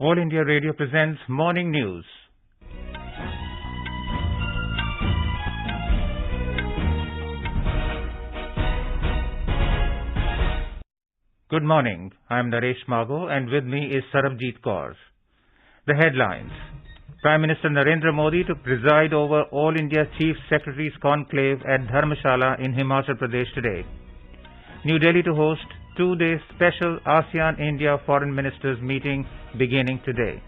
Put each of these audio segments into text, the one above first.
All India Radio presents Morning News. Good morning. I am Naresh Mago and with me is Paramjeet Kaur. The headlines. Prime Minister Narendra Modi to preside over All India Chief Secretaries Conclave at Dharamshala in Himachal Pradesh today. New Delhi to host two-day special Asean-India Foreign Ministers meeting beginning today.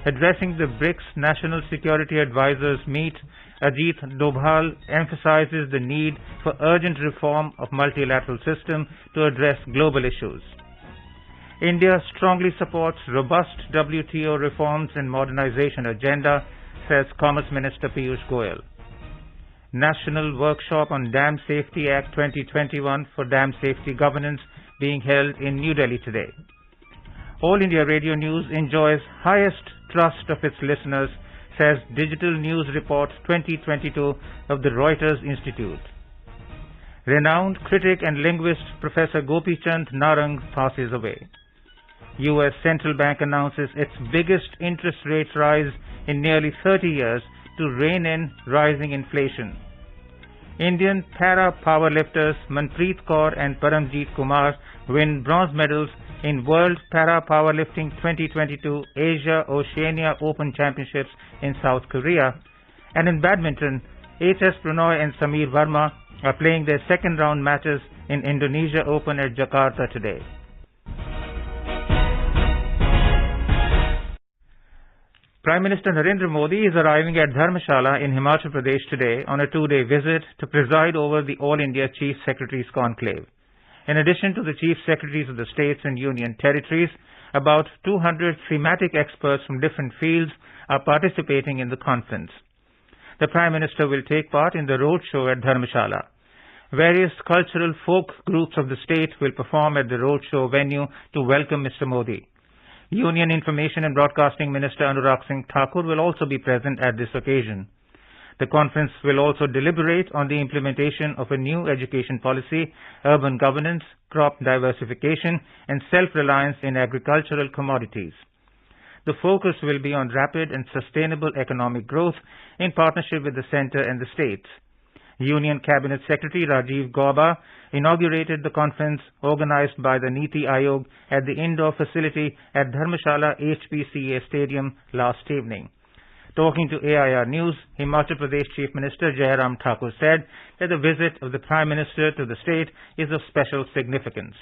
Addressing the BRICS National Security Advisors meet, Ajit Dobhal emphasizes the need for urgent reform of multilateral system to address global issues. India strongly supports robust WTO reforms and modernization agenda, says Commerce Minister Piyush Goyal. National Workshop on Dam Safety Act 2021 for Dam Safety Governance being held in New Delhi today. All India Radio News enjoys highest trust of its listeners, says Digital News Report 2022 of the Reuters Institute. Renowned critic and linguist Professor Gopi Chand Narang passes away. U.S. Central Bank announces its biggest interest rate rise in nearly 30 years to rein in rising inflation. Indian para-powerlifters Manpreet Kaur and Paramjeet Kumar win bronze medals in World Para-Powerlifting 2022 Asia Oceania Open Championships in South Korea. And in badminton, H.S. Pranoy and Samir Verma are playing their second round matches in Indonesia Open at Jakarta today. Prime Minister Narendra Modi is arriving at Dharamshala in Himachal Pradesh today on a two-day visit to preside over the All India Chief Secretaries Conclave. In addition to the Chief Secretaries of the states and union territories, about 200 thematic experts from different fields are participating in the conference. The Prime Minister will take part in the roadshow at Dharamshala. Various cultural folk groups of the state will perform at the roadshow venue to welcome Mr. Modi. Union Information and Broadcasting Minister Anurag Singh Thakur will also be present at this occasion. The conference will also deliberate on the implementation of a new education policy, urban governance, crop diversification, and self-reliance in agricultural commodities. The focus will be on rapid and sustainable economic growth in partnership with the centre and the states. Union Cabinet Secretary Rajiv Gauba inaugurated the conference organized by the Niti Aayog at the indoor facility at Dharamshala HPCA Stadium last evening. Talking to AIR News, Himachal Pradesh Chief Minister Jairam Thakur said that the visit of the Prime Minister to the state is of special significance.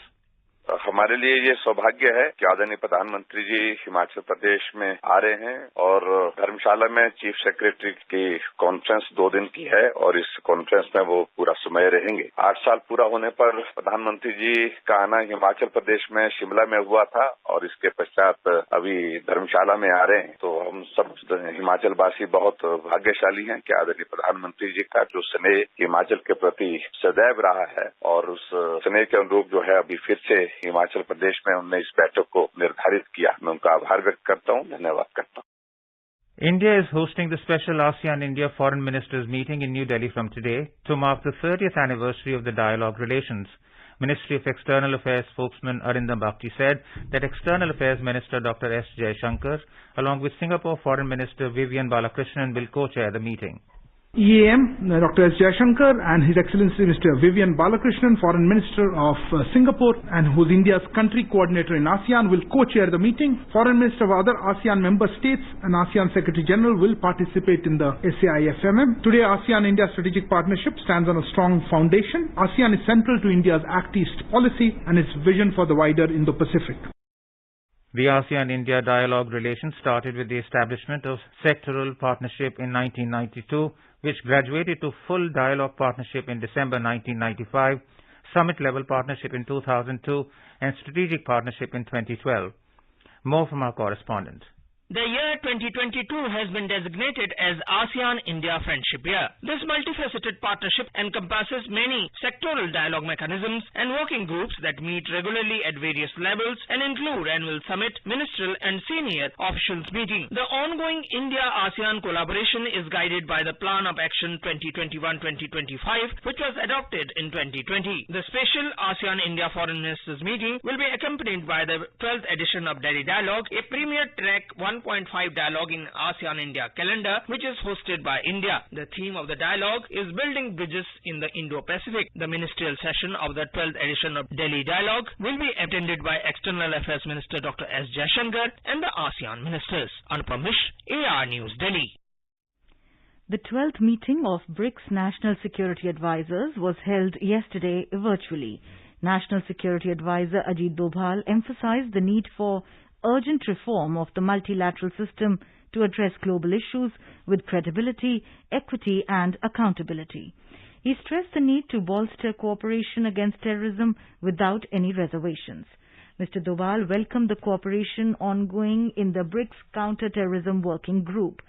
हमारे लिए ये सौभाग्य है कि आदरणीय प्रधानमंत्री जी हिमाचल प्रदेश में आ रहे हैं और धर्मशाला में चीफ सेक्रेटरी की कॉन्फ्रेंस 2 दिन की है और इस कॉन्फ्रेंस में वो पूरा समय रहेंगे। 8 साल पूरा होने पर प्रधानमंत्री जी का आना हिमाचल प्रदेश में शिमला में हुआ था और इसके पश्चात अभी धर्मशाला में आ रहे हैं। तो हम सब हिमाचल वासी बहुत भाग्यशाली हैं कि आदरणीय प्रधानमंत्री जी का जो स्नेह हिमाचल के प्रति सदैव रहा है और उस स्नेह के अनुरूप जो है अभी फिर से हिमाचल प्रदेश में उन्होंने इस बैठक को निर्धारित किया। मैं उनका आभार व्यक्त करता हूं, धन्यवाद करता हूं। India is hosting the special ASEAN-India Foreign Ministers meeting in New Delhi from today to mark the 30th anniversary of the dialogue relations. Ministry of External Affairs spokesman Arindam Bagchi said that External Affairs Minister Dr. S. Jaishankar, along with Singapore Foreign Minister Vivian Balakrishnan, will co-chair the meeting. EAM, Dr. S. Jaishankar and His Excellency Mr. Vivian Balakrishnan, Foreign Minister of Singapore and who's India's country coordinator in ASEAN, will co-chair the meeting. Foreign Minister of other ASEAN member states and ASEAN Secretary General will participate in the SAIFMM. Today, ASEAN-India strategic partnership stands on a strong foundation. ASEAN is central to India's Act East policy and its vision for the wider Indo-Pacific. The ASEAN-India dialogue relations started with the establishment of sectoral partnership in 1992, which graduated to full dialogue partnership in December 1995, summit-level partnership in 2002, and strategic partnership in 2012. More from our correspondent. The year 2022 has been designated as ASEAN-India Friendship Year. This multifaceted partnership encompasses many sectoral dialogue mechanisms and working groups that meet regularly at various levels and include annual summit, ministerial and senior officials meeting. The ongoing India-ASEAN collaboration is guided by the Plan of Action 2021-2025, which was adopted in 2020. The special ASEAN-India Foreign Ministers meeting will be accompanied by the 12th edition of Delhi Dialogue, a premier track 1.5 dialogue in ASEAN-India calendar, which is hosted by India. The theme of the dialogue is Building Bridges in the Indo-Pacific. The ministerial session of the 12th edition of Delhi Dialogue will be attended by External Affairs Minister Dr. S. Jaishankar and the ASEAN ministers. Anupam Mishra, AR News, Delhi. The 12th meeting of BRICS National Security Advisors was held yesterday virtually. National Security Advisor Ajit Doval emphasized the need for urgent reform of the multilateral system to address global issues with credibility, equity and accountability. He stressed the need to bolster cooperation against terrorism without any reservations. Mr. Doval welcomed the cooperation ongoing in the BRICS Counter-Terrorism Working Group.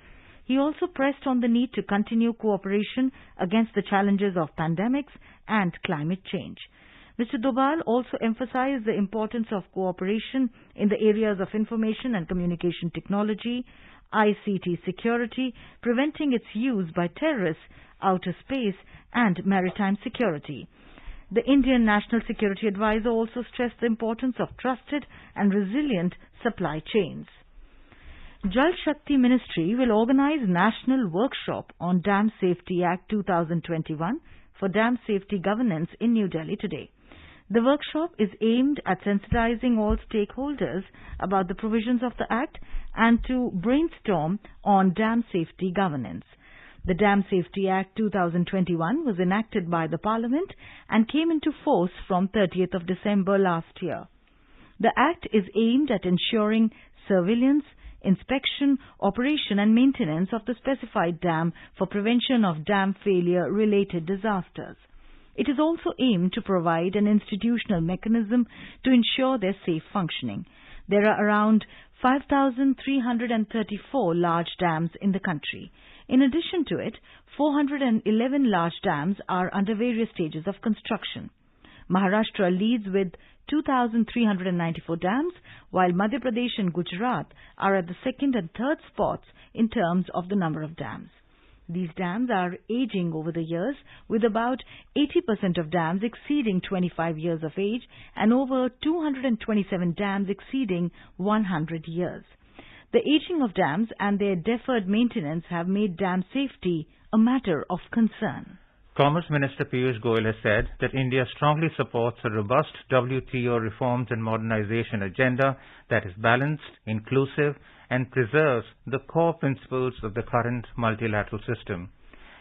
He also pressed on the need to continue cooperation against the challenges of pandemics and climate change. Mr. Doval also emphasized the importance of cooperation in the areas of information and communication technology, ICT security, preventing its use by terrorists, outer space, and maritime security. The Indian National Security Advisor also stressed the importance of trusted and resilient supply chains. Jal Shakti Ministry will organize National Workshop on Dam Safety Act 2021 for dam safety governance in New Delhi today. The workshop is aimed at sensitizing all stakeholders about the provisions of the Act and to brainstorm on dam safety governance. The Dam Safety Act 2021 was enacted by the Parliament and came into force from 30th of December last year. The Act is aimed at ensuring surveillance, inspection, operation and maintenance of the specified dam for prevention of dam failure-related disasters. It is also aimed to provide an institutional mechanism to ensure their safe functioning. There are around 5,334 large dams in the country. In addition to it, 411 large dams are under various stages of construction. Maharashtra leads with 2,394 dams, while Madhya Pradesh and Gujarat are at the second and third spots in terms of the number of dams. These dams are aging over the years, with about 80% of dams exceeding 25 years of age and over 227 dams exceeding 100 years. The aging of dams and their deferred maintenance have made dam safety a matter of concern. Commerce Minister Piyush Goyal has said that India strongly supports a robust WTO reforms and modernization agenda that is balanced, inclusive, and preserves the core principles of the current multilateral system.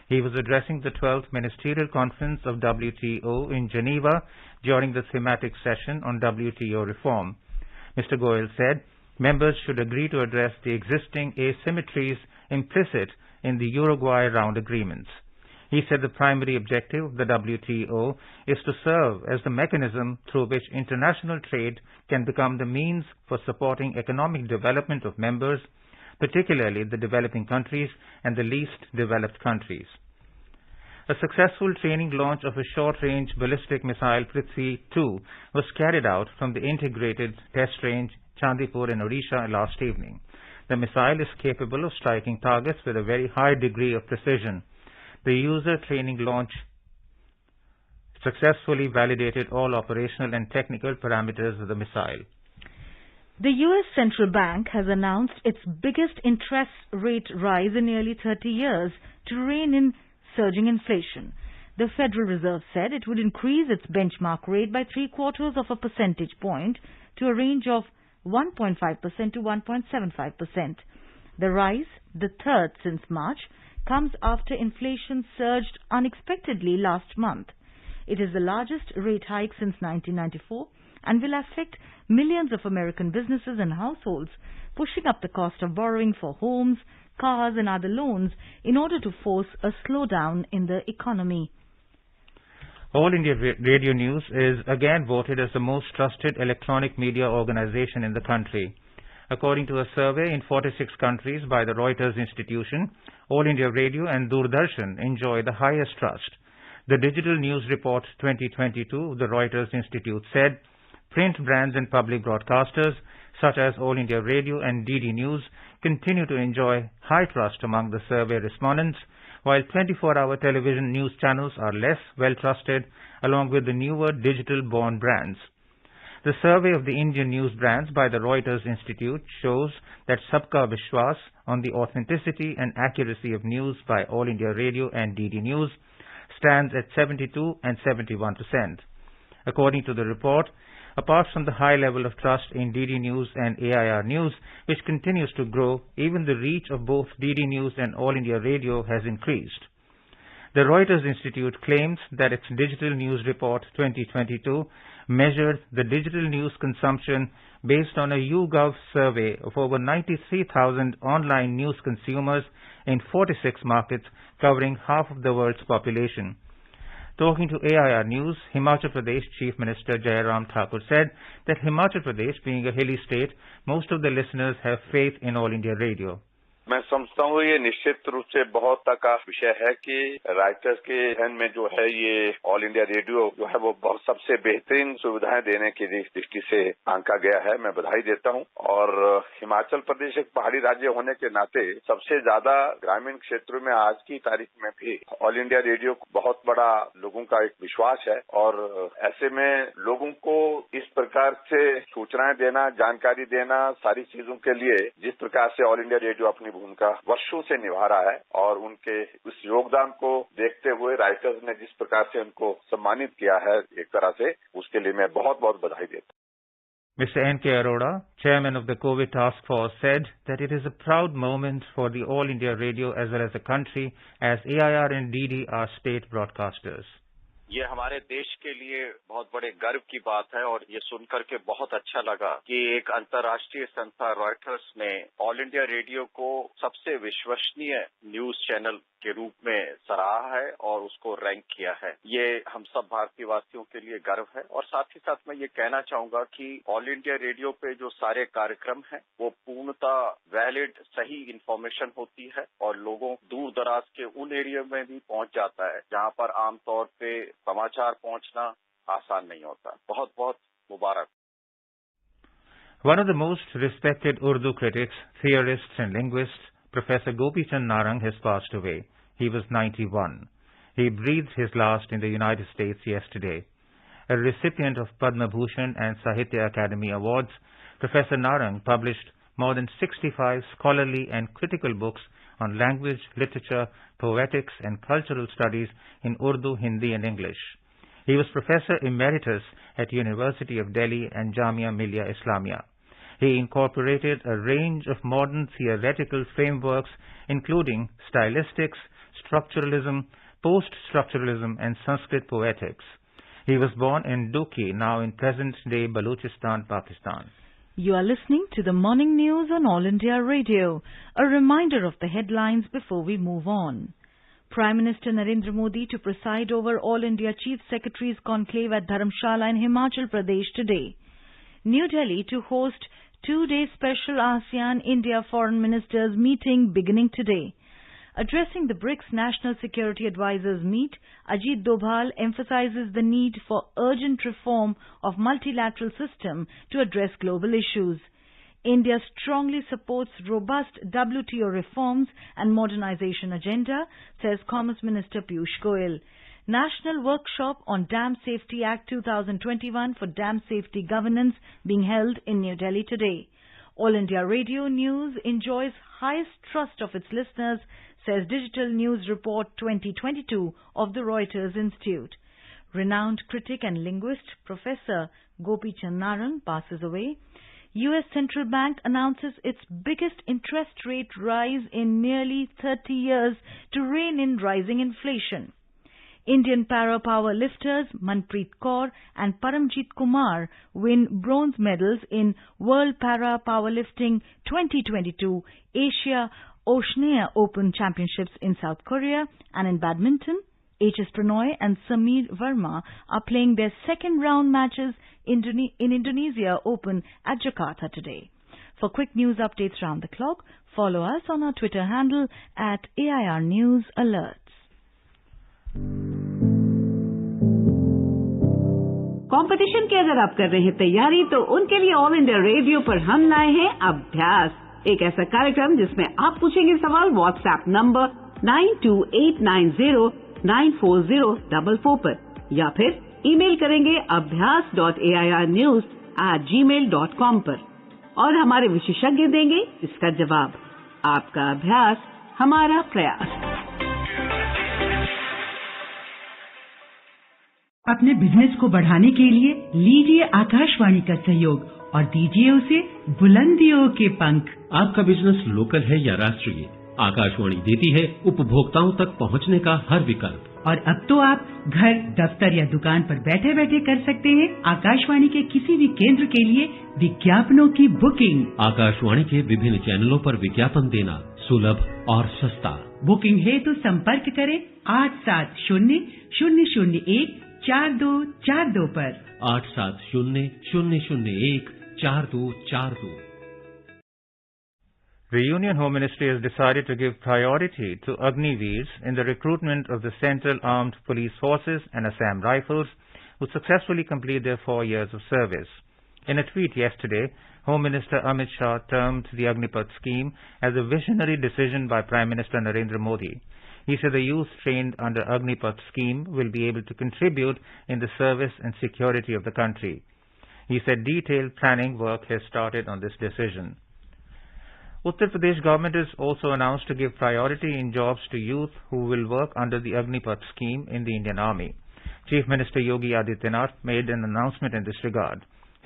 He was addressing the 12th Ministerial Conference of WTO in Geneva during the thematic session on WTO reform. Mr. Goyal said members should agree to address the existing asymmetries implicit in the Uruguay round agreements. He said the primary objective of the WTO is to serve as the mechanism through which international trade can become the means for supporting economic development of members, particularly the developing countries and the least developed countries. A successful training launch of a short-range ballistic missile Prithvi-2 was carried out from the integrated test range Chandipur in Odisha last evening. The missile is capable of striking targets with a very high degree of precision. The user training launch successfully validated all operational and technical parameters of the missile. The U.S. Central Bank has announced its biggest interest rate rise in nearly 30 years to rein in surging inflation. The Federal Reserve said it would increase its benchmark rate by 0.75 percentage point to a range of 1.5% to 1.75%. The rise, the third since March, comes after inflation surged unexpectedly last month. It is the largest rate hike since 1994 and will affect millions of American businesses and households, pushing up the cost of borrowing for homes, cars and other loans in order to force a slowdown in the economy. All India Radio News is again voted as the most trusted electronic media organization in the country. According to a survey in 46 countries by the Reuters institution, All India Radio and Doordarshan enjoy the highest trust. The Digital News Report 2022 of the Reuters Institute said print brands and public broadcasters such as All India Radio and DD News continue to enjoy high trust among the survey respondents, while 24-hour television news channels are less well-trusted along with the newer digital-born brands. The survey of the Indian news brands by the Reuters Institute shows that Sabka Vishwas on the authenticity and accuracy of news by All India Radio and DD News stands at 72 and 71%. According to the report, apart from the high level of trust in DD News and AIR News, which continues to grow, even the reach of both DD News and All India Radio has increased. The Reuters Institute claims that its Digital News Report 2022 measured the digital news consumption based on a YouGov survey of over 93,000 online news consumers in 46 markets covering half of the world's population. Talking to AIR News, Himachal Pradesh Chief Minister Jairam Thakur said that Himachal Pradesh, being a hilly state, most of the listeners have faith in All India Radio. मैं समझता हूँ ये निश्चित रूप से बहुत का विषय है कि राइटर्स के ध्यान में जो है ये ऑल इंडिया रेडियो जो है वो बहुत सबसे बेहतरीन सुविधाएं देने की दृष्टि से आंका गया है। मैं बधाई देता हूँ। और हिमाचल प्रदेश एक पहाड़ी राज्य होने के नाते सबसे ज्यादा ग्रामीण क्षेत्रों में आज की तारीख में भी ऑल इंडिया रेडियो बहुत बड़ा लोगों का एक विश्वास है और ऐसे में लोगों को इस प्रकार से सूचनाएं देना, जानकारी देना, सारी चीजों के लिए जिस प्रकार से ऑल इंडिया रेडियो अपनी भूमिका वर्षों से निभा रहा है और उनके उस योगदान को देखते हुए राइटर्स ने जिस प्रकार से उनको सम्मानित किया है एक तरह से, उसके लिए मैं बहुत बहुत बधाई देता हूं। Mr. N.K. Arora, chairman of the COVID task force, said that it is a proud moment for the All India Radio as well as the country as AIR and DD are state broadcasters. ये हमारे देश के लिए बहुत बड़े गर्व की बात है और ये सुनकर के बहुत अच्छा लगा कि एक अंतर्राष्ट्रीय संस्था रॉयटर्स ने ऑल इंडिया रेडियो को सबसे विश्वसनीय न्यूज चैनल के रूप में सराहा है और उसको रैंक किया है। ये हम सब भारतीय वासियों के लिए गर्व है और साथ ही साथ मैं ये कहना चाहूंगा कि ऑल इंडिया रेडियो पे जो सारे कार्यक्रम हैं वो पूर्णतः वैलिड सही इंफॉर्मेशन होती है और लोगों दूर दराज के उन एरिया में भी पहुंच जाता है जहां पर आमतौर पे समाचार पहुंचना आसान नहीं होता। बहुत बहुत मुबारक। One of the most respected Urdu critics, theorists and linguists, Professor Gopi Chand Narang has passed away. He was 91. He breathed his last in the United States yesterday. A recipient of Padma Bhushan and Sahitya Academy Awards, Professor Narang published more than 65 scholarly and critical books on language, literature, poetics and cultural studies in Urdu, Hindi and English. He was Professor Emeritus at University of Delhi and Jamia Millia Islamia. He incorporated a range of modern theoretical frameworks including stylistics, structuralism, post-structuralism and Sanskrit poetics. He was born in Duki, now in present-day Balochistan, Pakistan. You are listening to the morning news on All India Radio. A reminder of the headlines before we move on. Prime Minister Narendra Modi to preside over All India Chief Secretaries Conclave at Dharamshala in Himachal Pradesh today. New Delhi to host two-day special ASEAN-India Foreign Ministers meeting beginning today. Addressing the BRICS National Security Advisors meet, Ajit Dobhal emphasizes the need for urgent reform of multilateral system to address global issues. India strongly supports robust WTO reforms and modernization agenda, says Commerce Minister Piyush Goyal. National Workshop on Dam Safety Act 2021 for Dam Safety Governance being held in New Delhi today. All India Radio News enjoys highest trust of its listeners, says Digital News Report 2022 of the Reuters Institute. Renowned critic and linguist Professor Gopi Chand Narang passes away. U.S. Central Bank announces its biggest interest rate rise in nearly 30 years to rein in rising inflation. Indian para power lifters Manpreet Kaur and Paramjeet Kumar win bronze medals in World Para Powerlifting 2022 Asia Oceania Open Championships in South Korea, and in badminton, H.S. Pranoy and Sameer Verma are playing their second round matches in Indonesia Open at Jakarta today. For quick news updates round the clock, follow us on our Twitter handle @AIR News Alerts. Competition की अगर आप कर रहे हैं तैयारी तो उनके लिए ऑल इंडिया रेडियो पर हम लाए हैं अभ्यास, एक ऐसा कार्यक्रम जिसमें आप पूछेंगे सवाल व्हाट्सएप नंबर 9289094044 पर या फिर ईमेल करेंगे abhyas.airnews@gmail.com पर और हमारे विशेषज्ञ देंगे इसका जवाब। आपका अभ्यास हमारा प्रयास। अपने बिजनेस को बढ़ाने के लिए लीजिए आकाशवाणी का सहयोग और दीजिए उसे बुलंदियों के पंख। आपका बिजनेस लोकल है या राष्ट्रीय, आकाशवाणी देती है उपभोक्ताओं तक पहुंचने का हर विकल्प। और अब तो आप घर, दफ्तर या दुकान पर बैठे बैठे कर सकते हैं आकाशवाणी के किसी भी केंद्र के लिए विज्ञापनों की बुकिंग। आकाशवाणी के विभिन्न चैनलों पर विज्ञापन देना सुलभ और सस्ता। बुकिंग है तो संपर्क करें 8700014242 पर 8700014242। The Union Home Ministry has decided to give priority to Agniveers in the recruitment of the Central Armed Police Forces and Assam Rifles who successfully complete their 4 years of service. In a tweet yesterday, Home Minister Amit Shah termed the Agnipath scheme as a visionary decision by Prime Minister Narendra Modi. He said the youth trained under Agnipath scheme will be able to contribute in the service and security of the country. He said detailed planning work has started on this decision. Uttar Pradesh government has also announced to give priority in jobs to youth who will work under the Agnipath scheme in the Indian Army. Chief Minister Yogi Adityanath made an announcement in this regard.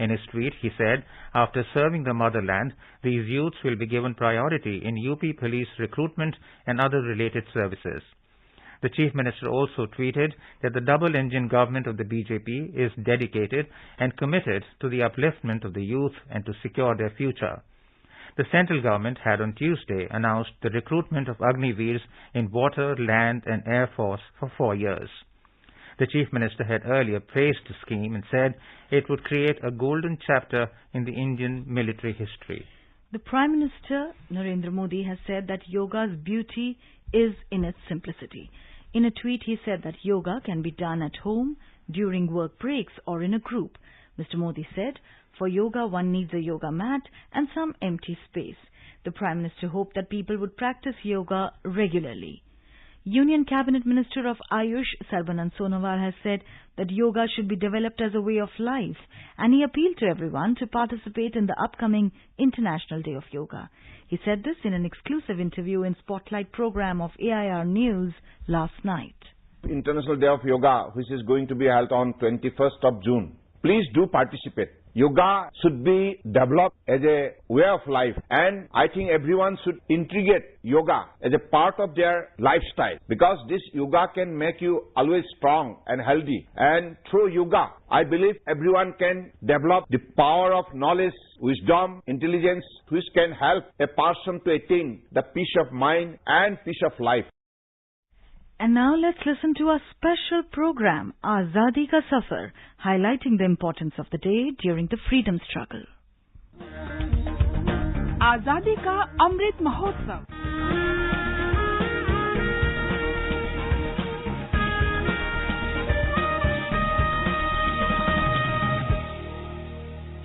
In his tweet, he said, after serving the motherland, these youths will be given priority in UP police recruitment and other related services. The Chief Minister also tweeted that the double-engine government of the BJP is dedicated and committed to the upliftment of the youth and to secure their future. The central government had on Tuesday announced the recruitment of Agniveers in water, land and air force for 4 years. The Chief Minister had earlier praised the scheme and said it would create a golden chapter in the Indian military history. The Prime Minister Narendra Modi has said that yoga's beauty is in its simplicity. In a tweet, he said that yoga can be done at home, during work breaks or in a group. Mr. Modi said, for yoga, one needs a yoga mat and some empty space. The Prime Minister hoped that people would practice yoga regularly. Union Cabinet Minister of Ayush, Sarbanand Sonowal, has said that yoga should be developed as a way of life, and he appealed to everyone to participate in the upcoming International Day of Yoga. He said this in an exclusive interview in Spotlight program of AIR News last night. International Day of Yoga, which is going to be held on 21st of June. Please do participate. Yoga should be developed as a way of life, and I think everyone should integrate yoga as a part of their lifestyle, because this yoga can make you always strong and healthy, and through yoga I believe everyone can develop the power of knowledge, wisdom, intelligence, which can help a person to attain the peace of mind and peace of life. And now let's listen to our special program, Azadi Ka Safar, highlighting the importance of the day during the freedom struggle. Azadi Ka Amrit Mahotsav.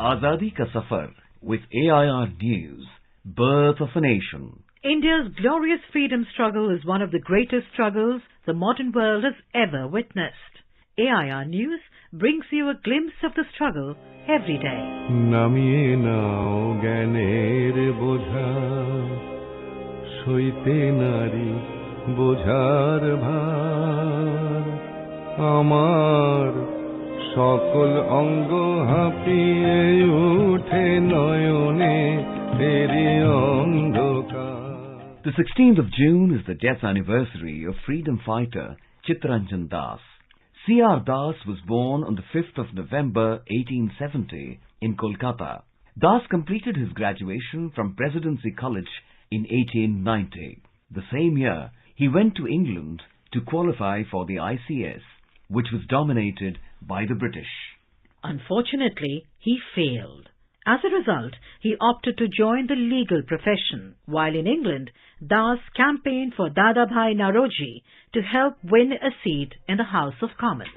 Azadi Ka Safar with AIR News, Birth of a Nation. India's glorious freedom struggle is one of the greatest struggles the modern world has ever witnessed. AIR News brings you a glimpse of the struggle every day. নামিয়ে নাও জ্ঞানের বোঝা সইতে নারী বোঝার ভার আমার সকল অঙ্গ হাঁপিয়ে ওঠে নয়নে তেরি অন্ধকার. The 16th of June is the death anniversary of freedom fighter Chittaranjan Das. C.R. Das was born on the 5th of November 1870 in Kolkata. Das completed his graduation from Presidency College in 1890. The same year, he went to England to qualify for the ICS, which was dominated by the British. Unfortunately, he failed. As a result, he opted to join the legal profession, while in England, Das campaigned for Dadabhai Naoroji to help win a seat in the House of Commons.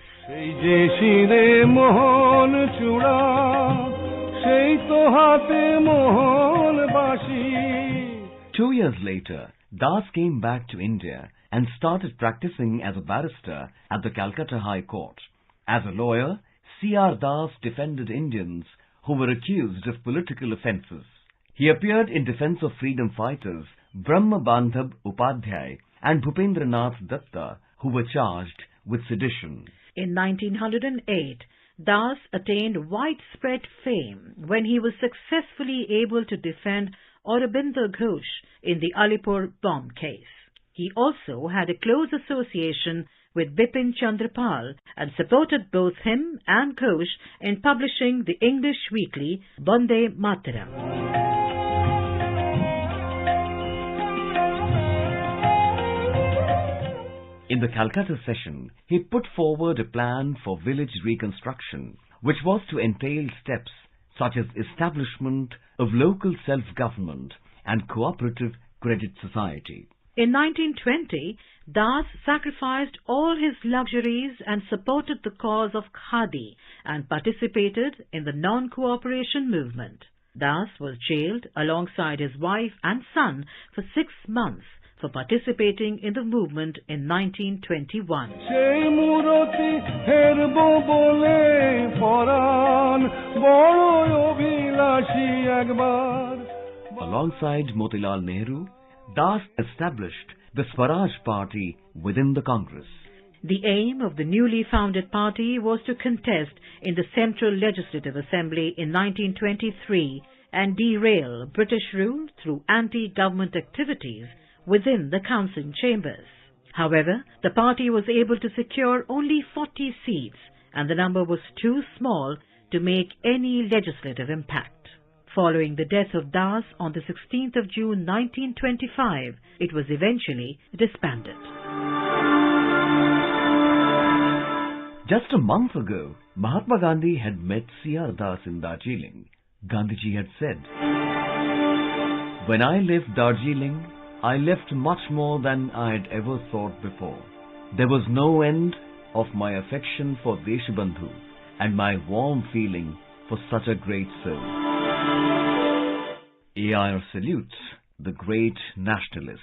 2 years later, Das came back to India and started practicing as a barrister at the Calcutta High Court. As a lawyer, C.R. Das defended Indians who were accused of political offences. He appeared in defence of freedom fighters Brahma Bandhab Upadhyay and Bhupendranath Datta, who were charged with sedition. In 1908, Das attained widespread fame when he was successfully able to defend Aurobindo Ghosh in the Alipur bomb case. He also had a close association with Bipin Chandrapal and supported both him and Ghosh in publishing the English weekly Bande Mataram. In the Calcutta session, he put forward a plan for village reconstruction, which was to entail steps such as establishment of local self-government and cooperative credit society. In 1920, Das sacrificed all his luxuries and supported the cause of Khadi and participated in the non-cooperation movement. Das was jailed alongside his wife and son for 6 months for participating in the movement in 1921. Alongside Motilal Nehru, Das established the Swaraj Party within the Congress. The aim of the newly founded party was to contest in the Central Legislative Assembly in 1923 and derail British rule through anti-government activities within the council chambers. However, the party was able to secure only 40 seats and the number was too small to make any legislative impact. Following the death of Das on the 16th of June 1925, it was eventually disbanded. Just a month ago, Mahatma Gandhi had met C.R. Das in Darjeeling. Gandhiji had said, "When I left Darjeeling, I left much more than I had ever thought before. There was no end of my affection for Deshabandhu and my warm feeling for such a great soul." AIR salutes the great nationalist.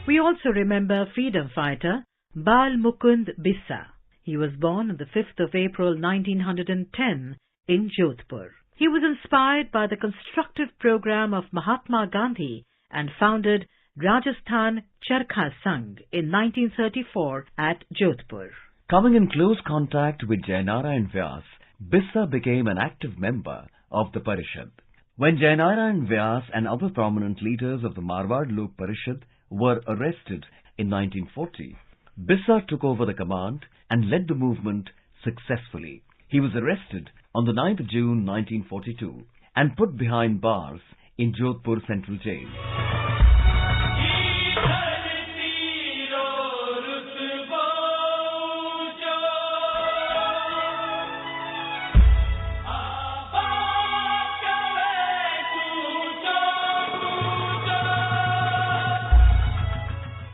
We also remember freedom fighter Bal Mukund Bisa. He was born on the 5th of April 1910 in Jodhpur. He was inspired by the constructive program of Mahatma Gandhi and founded Rajasthan Charkha Sangh in 1934 at Jodhpur. Coming in close contact with Jainarayan Vyas, Bisa became an active member of the Parishad. When Jainarayan Vyas and other prominent leaders of the Marwad Lok Parishad were arrested in 1940, Bisa took over the command and led the movement successfully. He was arrested on the 9th of June 1942 and put behind bars in Jodhpur Central Jail.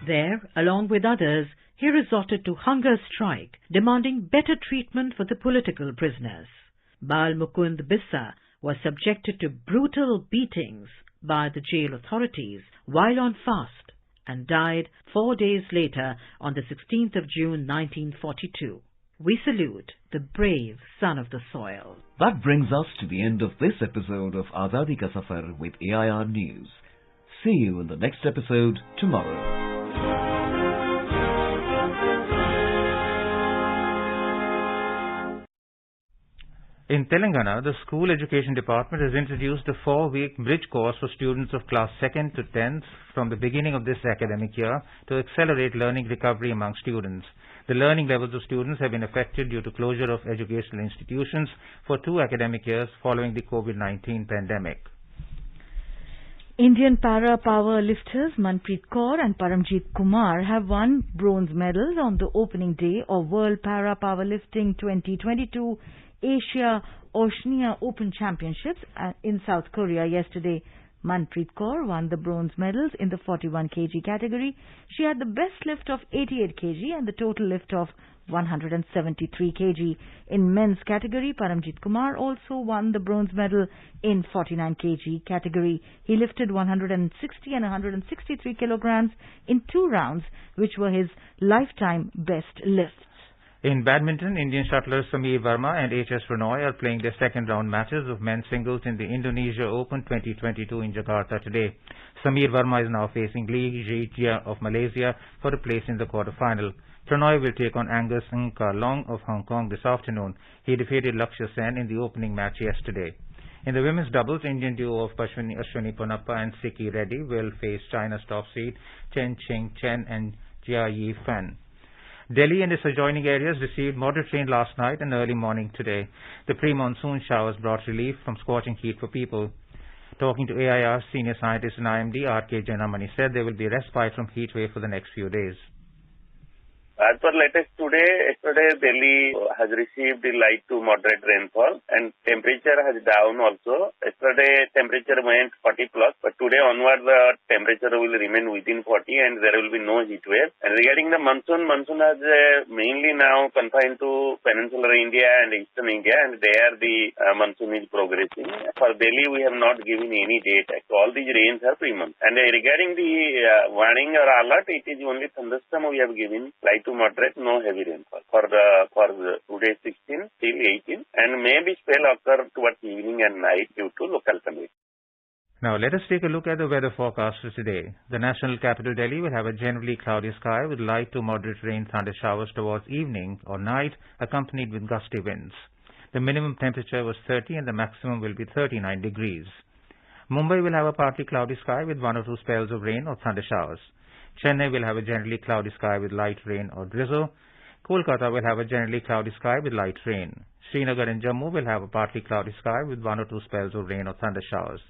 There, along with others, he resorted to hunger strike, demanding better treatment for the political prisoners. Bal Mukund Bisa was subjected to brutal beatings by the jail authorities while on fast and died 4 days later on the 16th of June 1942. We salute the brave son of the soil. That brings us to the end of this episode of Azadi Ka Safar with AIR News. See you in the next episode tomorrow. In Telangana, the School Education Department has introduced a 4-week bridge course for students of class 2nd to 10th from the beginning of this academic year to accelerate learning recovery among students. The learning levels of students have been affected due to closure of educational institutions for 2 academic years following the COVID-19 pandemic. Indian para power lifters Manpreet Kaur and Paramjeet Kumar have won bronze medals on the opening day of World Para Powerlifting 2022 Asia Oceania Open Championships in South Korea yesterday. Manpreet Kaur won the bronze medals in the 41 kg category. She had the best lift of 88 kg and the total lift of 173 kg. In men's category, Paramjeet Kumar also won the bronze medal in 49 kg category. He lifted 160 and 163 kilograms in 2 rounds, which were his lifetime best lifts. In badminton, Indian shuttlers Sameer Verma and H.S. Rein are playing their second round matches of men's singles in the Indonesia Open 2022 in Jakarta today. Sameer Verma is now facing Lee Jia of Malaysia for a place in the quarter-final. Rein will take on Angus Ng-Ka-Long of Hong Kong this afternoon. He defeated Lakshya Sen in the opening match yesterday. In the women's doubles, Indian duo of Ashwini Ponnappa and Sikki Reddy will face China's top seed Chen Ching Chen and Jia Yi Fan. Delhi and its adjoining areas received moderate rain last night and early morning today. The pre-monsoon showers brought relief from scorching heat for people. Talking to AIR, senior scientist and IMD R.K. Janamani said there will be respite from heat wave for the next few days. As per latest yesterday Delhi has received the light to moderate rainfall and temperature has down also. Yesterday temperature went 40 plus, but today onward the temperature will remain within 40 and there will be no heat wave. And regarding the monsoon has mainly now confined to peninsular India and eastern India, and there the monsoon is progressing. For Delhi we have not given any date. So all these rains are 3 months. And regarding the warning or alert, it is only thunderstorm we have given, light to moderate, no heavy rainfall for today 16 till 18, and maybe spell occur towards evening and night due to local conditions. Now let us take a look at the weather forecast for today. The national capital Delhi will have a generally cloudy sky with light to moderate rain thunder showers towards evening or night accompanied with gusty winds. The minimum temperature was 30 and the maximum will be 39 degrees. Mumbai will have a partly cloudy sky with 1 or 2 spells of rain or thunder showers. Chennai will have a generally cloudy sky with light rain or drizzle. Kolkata will have a generally cloudy sky with light rain. Srinagar and Jammu will have a partly cloudy sky with 1 or 2 spells of rain or thunder showers.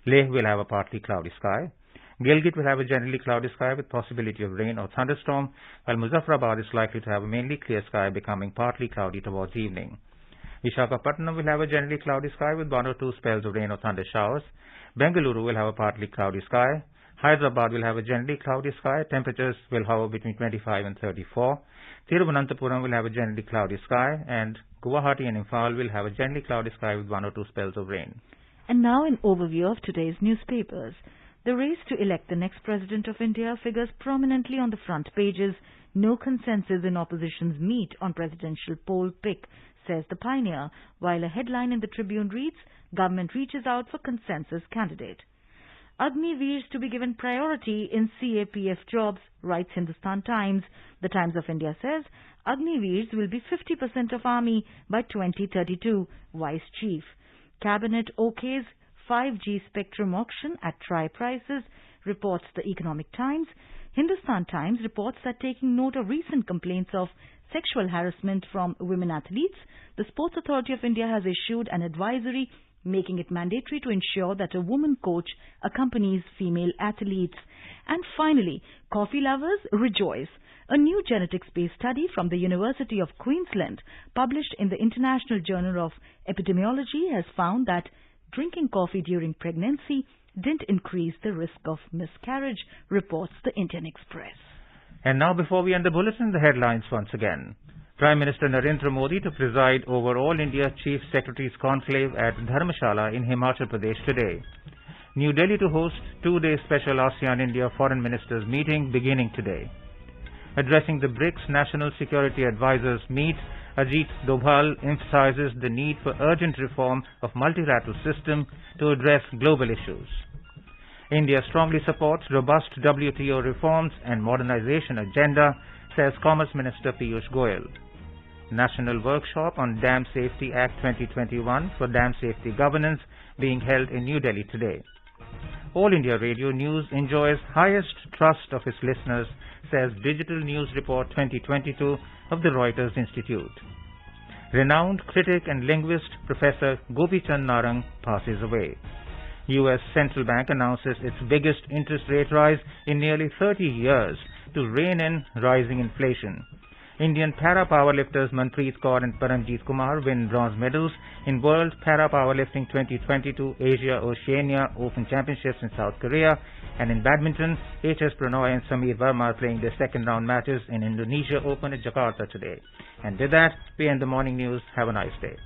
Leh will have a partly cloudy sky. Gilgit will have a generally cloudy sky with possibility of rain or thunderstorm, while Muzaffarabad is likely to have a mainly clear sky becoming partly cloudy towards evening. Visakhapatnam will have a generally cloudy sky with 1 or 2 spells of rain or thunder showers. Bengaluru will have a partly cloudy sky. Hyderabad will have a generally cloudy sky. Temperatures will hover between 25 and 34. Thiruvananthapuram will have a generally cloudy sky. And Guwahati and Imphal will have a generally cloudy sky with 1 or 2 spells of rain. And now an overview of today's newspapers. The race to elect the next President of India figures prominently on the front pages. No consensus in opposition's meet on presidential poll pick, says the Pioneer, while a headline in the Tribune reads, Government reaches out for consensus candidate. Agni Veers to be given priority in CAPF jobs, writes Hindustan Times. The Times of India says Agni Veers will be 50% of army by 2032, Vice Chief. Cabinet okays 5G spectrum auction at try prices, reports the Economic Times. Hindustan Times reports that taking note of recent complaints of sexual harassment from women athletes, the Sports Authority of India has issued an advisory making it mandatory to ensure that a woman coach accompanies female athletes. And finally, coffee lovers rejoice. A new genetics-based study from the University of Queensland, published in the International Journal of Epidemiology, has found that drinking coffee during pregnancy didn't increase the risk of miscarriage, reports the Indian Express. And now, before we end the bulletin, the headlines once again. Prime Minister Narendra Modi to preside over All India Chief Secretaries Conclave at Dharamshala in Himachal Pradesh today. New Delhi to host 2-day special ASEAN-India Foreign Ministers meeting beginning today. Addressing the BRICS National Security Advisors meet, Ajit Dobhal emphasizes the need for urgent reform of multilateral system to address global issues. India strongly supports robust WTO reforms and modernization agenda, says Commerce Minister Piyush Goyal. National Workshop on Dam Safety Act 2021 for Dam Safety Governance being held in New Delhi today. All India Radio News enjoys highest trust of its listeners, says Digital News Report 2022 of the Reuters Institute. Renowned critic and linguist Professor Gopichand Narang passes away. U.S. Central Bank announces its biggest interest rate rise in nearly 30 years to rein in rising inflation. Indian para-powerlifters Manpreet Kaur and Paramjeet Kumar win bronze medals in World Para-Powerlifting 2022 Asia Oceania Open Championships in South Korea. And in badminton, H.S. Pranoy and Sameer Verma are playing their second round matches in Indonesia Open at Jakarta today. And with that, we end the morning news. Have a nice day.